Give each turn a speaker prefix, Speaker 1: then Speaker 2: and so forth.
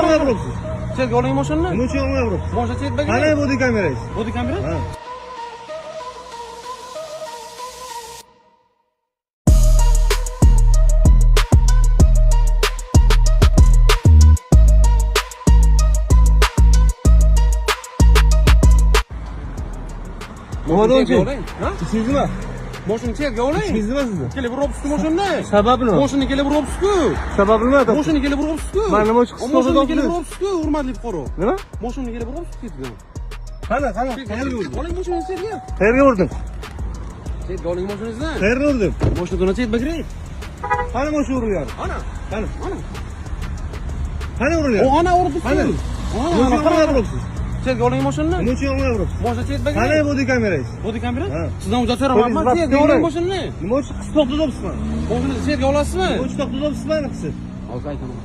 Speaker 1: olmayapsiz?
Speaker 2: Chetga oling mashinani.
Speaker 1: Nima uchun olmayapsiz?
Speaker 2: Mashina chetga.
Speaker 1: Qani bodi kamerangiz?
Speaker 2: Bodi kamera?
Speaker 1: Ha.
Speaker 2: Mo'g'adonchi. Ha?
Speaker 1: Siz nima?
Speaker 2: Mashina chetga oling.
Speaker 1: Siz nima sizni?
Speaker 2: Kelib uribsiz mashinani.
Speaker 1: Sababi nima?
Speaker 2: Mashina kelib uribsiz-ku.
Speaker 1: Sababi nima?
Speaker 2: Mashina kelib uribsiz-ku.
Speaker 1: Men nima uchun qisqa
Speaker 2: Mashina
Speaker 1: o'tib
Speaker 2: kelib uribsiz-ku, hurmatli fuqaro.
Speaker 1: Nima?
Speaker 2: Mashina kelib uribsiz chetga.
Speaker 1: Qani, qayerga urdim?
Speaker 2: Oling mashinani chetga.
Speaker 1: Qayerga urdim?
Speaker 2: Chetga oling mashinangizni.
Speaker 1: Qayerga urdim?
Speaker 2: Mashinadan chetga kiring.
Speaker 1: Qani mashina urilgan?
Speaker 2: Ana.
Speaker 1: Qani?
Speaker 2: Ana.
Speaker 1: Qani urilgan?
Speaker 2: O ana uribsiz.
Speaker 1: Qani? Nima uchun olmayapsiz?
Speaker 2: Chetga oling mashinani.
Speaker 1: Nima uchun olmayapsiz?
Speaker 2: Mashina chetga
Speaker 1: Qani
Speaker 2: kiring.
Speaker 1: bodi kamerangiz?
Speaker 2: Bodi kamera?
Speaker 1: Ha.
Speaker 2: Sizdan uzat so'ramayapman. Chetga oling mashinani.
Speaker 1: Nima uchun qisqa to'xtatibsizmi?
Speaker 2: Mashinani chetga olasizmi?
Speaker 1: Nima uchun to'xtatibsizmi?
Speaker 2: Hozir aytaman.